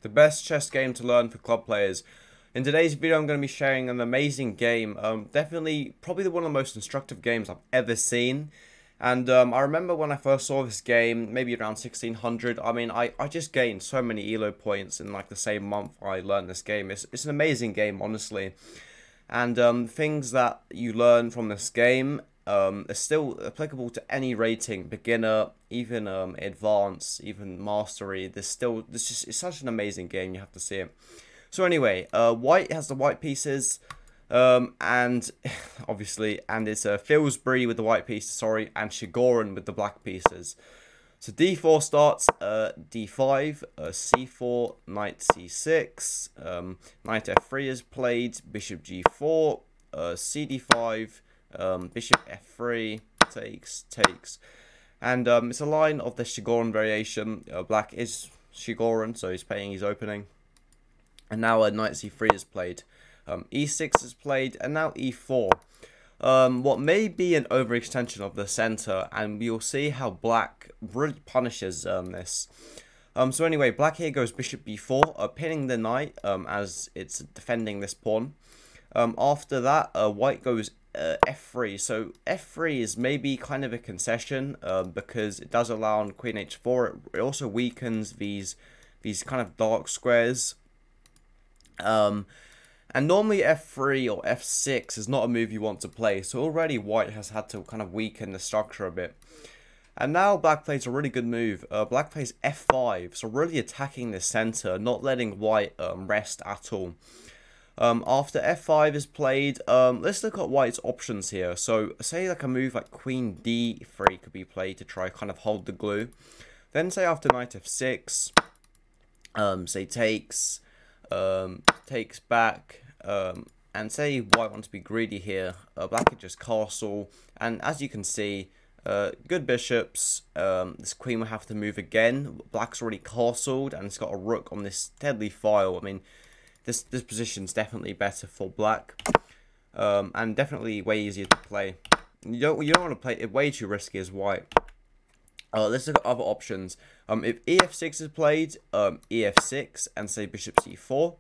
the best chess game to learn for club players. In today's video, I'm going to be sharing an amazing game. Definitely, probably one of the most instructive games I've ever seen. And I remember when I first saw this game, maybe around 1600. I mean, I just gained so many ELO points in like the same month I learned this game. It's an amazing game, honestly. And things that you learn from this game are still applicable to any rating, beginner, even advanced, even mastery. It's such an amazing game. You have to see it. So anyway, white has the white pieces, and obviously, and it's Fillsbury with the white pieces, sorry, and Shigoran with the black pieces. So d4 starts, d5, c4, knight c6, knight f3 is played, bishop g4, cd5, bishop f3, takes, and it's a line of the Shigoran variation. Black is Shigoran, so he's playing his opening. And now knight c3 is played, e6 is played, and now e4. What may be an overextension of the center, and we'll see how black really punishes this. So anyway, black here goes bishop b4, pinning the knight as it's defending this pawn. After that, white goes f3. So f3 is maybe kind of a concession because it does allow on queen h4. It also weakens these kind of dark squares. And normally f3 or f6 is not a move you want to play, so already white has had to kind of weaken the structure a bit. And now black plays a really good move. Black plays f5, so really attacking the center, not letting white rest at all. After f5 is played, let's look at white's options here. So say like a move like queen d3 could be played to try kind of hold the glue. Then say after knight f6, say takes back, and say white wants to be greedy here, black could just castle, and as you can see, good bishops, this queen will have to move again. Black's already castled, and it's got a rook on this deadly file. I mean, this position's definitely better for black, and definitely way easier to play. You don't want to play it way too risky as white. Let's look at other options. If ef6 is played, ef6 and say bishop c4.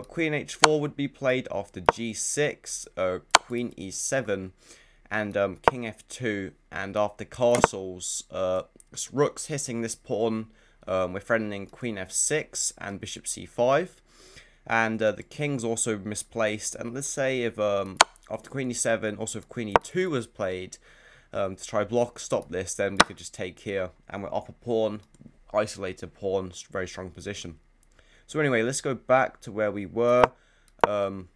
Queen h4 would be played after g6, queen e7, and king f2. And after castles, rook's hitting this pawn. We're threatening queen f6 and bishop c5. And the king's also misplaced. And let's say if after queen e7, also if queen e2 was played, to try stop this, then we could just take here, and we're up a pawn, isolated pawn, very strong position. So anyway, let's go back to where we were after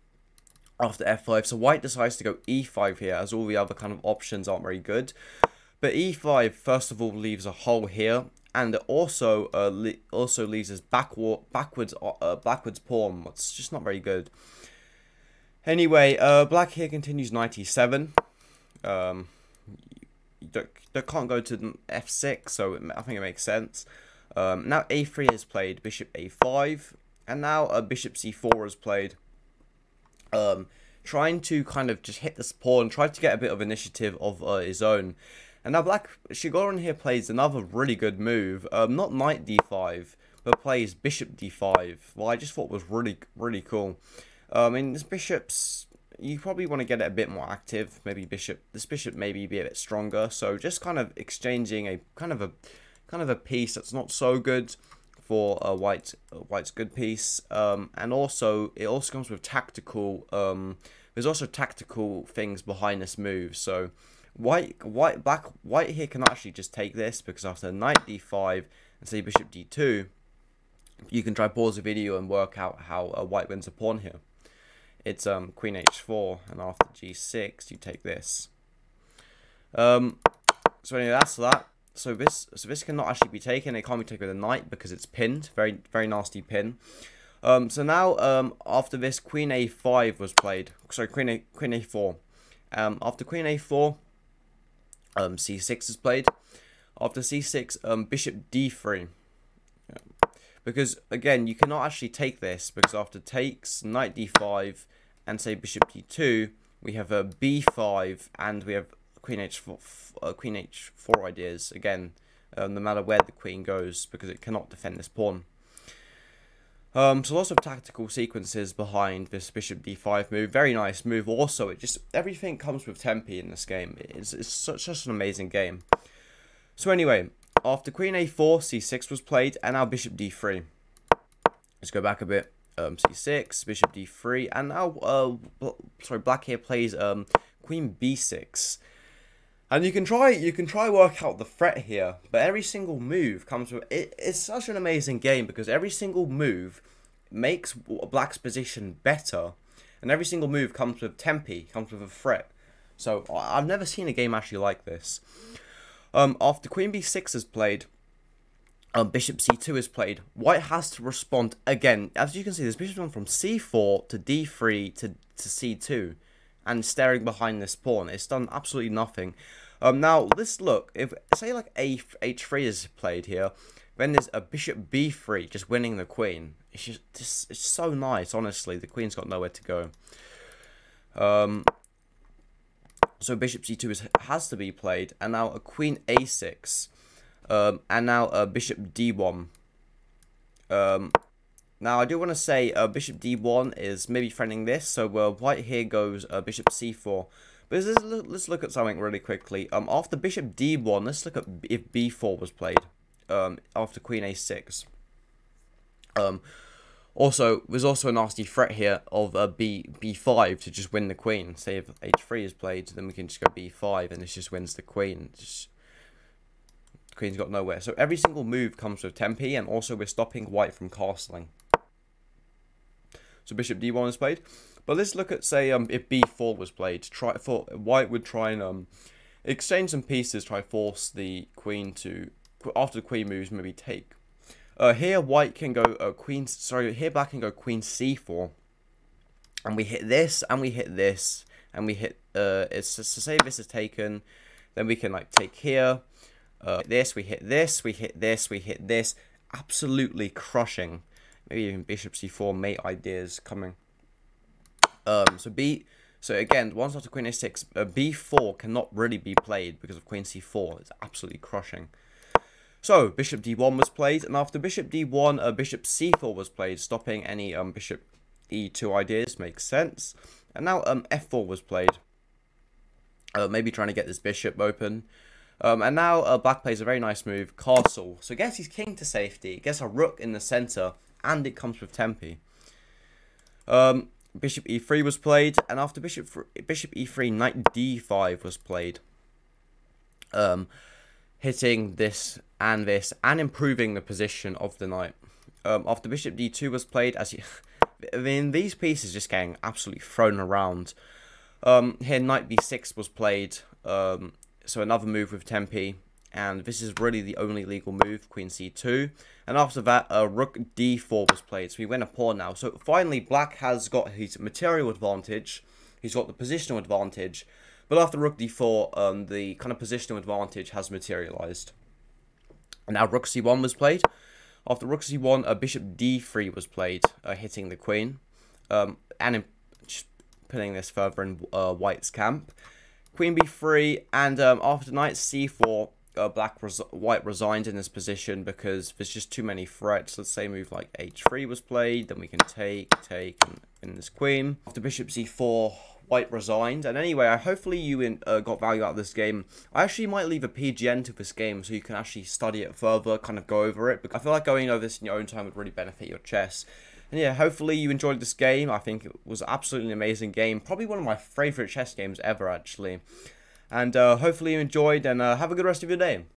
f5. So white decides to go e5 here, as all the other kind of options aren't very good. But e5 first of all leaves a hole here, and it also leaves this backwards pawn. It's just not very good. Anyway, black here continues knight e7. You can't go to f6, so I think it makes sense. Now a3 is played, bishop a5, and now bishop c4 is played. Trying to kind of just hit this pawn, try to get a bit of initiative of his own. And now black, Shigoran here plays another really good move, not knight d5, but plays bishop d5. Well, I just thought was really cool. I mean, this bishop's, you probably want to get it a bit more active. Maybe this bishop maybe be a bit stronger. So just kind of exchanging a kind of a piece that's not so good for white's good piece. And also it also comes with tactical. There's also tactical things behind this move. So white here can actually just take this, because after knight d5 and say bishop d2, you can try pause the video and work out how white wins a pawn here. It's queen h4, and after g6 you take this. So anyway, that's that. So this cannot actually be taken. It can't be taken with a knight because it's pinned. Very nasty pin. So now after this, queen a5 was played. Sorry, queen a4. After queen a4, c6 is played. After c6, bishop d3. Because, again, you cannot actually take this, because after takes, knight d5, and say bishop d2, we have a b5, and we have queen h4 ideas, again, no matter where the queen goes, because it cannot defend this pawn. So lots of tactical sequences behind this bishop d5 move. Very nice move. Also, everything comes with tempi in this game. It's such an amazing game. So anyway, after queen a4, c6 was played, and now bishop d3. Let's go back a bit. C6, bishop d3, and now black here plays queen b6. And you can try work out the threat here, but every single move comes with it's such an amazing game because every single move makes black's position better, and every single move comes with tempi, comes with a threat. So I've never seen a game actually like this. After queen b6 is played, bishop c2 is played. White has to respond again. As you can see, this bishop's gone from c4 to d3 to c2. And staring behind this pawn, it's done absolutely nothing. Now let's look. If say like h3 is played here, then there's a bishop b3 just winning the queen. It's so nice. Honestly, the queen's got nowhere to go. So bishop c2 has to be played, and now a queen a6, and now a bishop d1. Now, I do want to say bishop d1 is maybe threatening this, so white here goes bishop c4. But let's look at something really quickly. After bishop d1, let's look at if b4 was played after queen a6. Also, there's also a nasty threat here of b5 to just win the queen. Say if h3 is played, then we can just go b5 and this just wins the queen. The queen's got nowhere. So every single move comes with tempi, and also we're stopping white from castling. So bishop d1 is played, but let's look at say if b4 was played. White would try and exchange some pieces, try force the queen to after the queen moves maybe take. Here white can go here black can go queen c4, and we hit this and we hit this and we hit it's to say this is taken, then we can like take here. This we hit this, we hit this, we hit this, absolutely crushing. Maybe even bishop c4 mate ideas coming. So again, once after queen a6, b4 cannot really be played because of queen c4. It's absolutely crushing. So bishop d1 was played, and after bishop d1, bishop c4 was played, stopping any bishop e2 ideas. Makes sense. And now f4 was played. Maybe trying to get this bishop open. And now black plays a very nice move, castle. So gets his king to safety, gets a rook in the center, and it comes with tempi. Bishop e3 was played, and after bishop e3, knight d5 was played. Hitting this, and improving the position of the knight. After bishop d2 was played, I mean, these pieces just getting absolutely thrown around. Here knight b6 was played, so another move with tempi, and this is really the only legal move, queen c2. And after that, rook d4 was played, so we win a pawn now. So finally, black has got his material advantage, he's got the positional advantage, but after rook d4, the kind of positional advantage has materialized. And now rook c1 was played. After rook c1, bishop d3 was played, hitting the queen, and just putting this further in white's camp. Queen b3, and after knight c4, white resigned in this position because there's just too many threats. Let's say move like h3 was played, then we can take, and win this queen. After bishop c4, white resigned. And anyway, hopefully you got value out of this game. I actually might leave a PGN to this game so you can actually study it further, kind of go over it. Because I feel like going over this in your own time would really benefit your chess. And yeah, hopefully you enjoyed this game. I think it was absolutely an amazing game. Probably one of my favorite chess games ever, actually. And hopefully you enjoyed, and have a good rest of your day.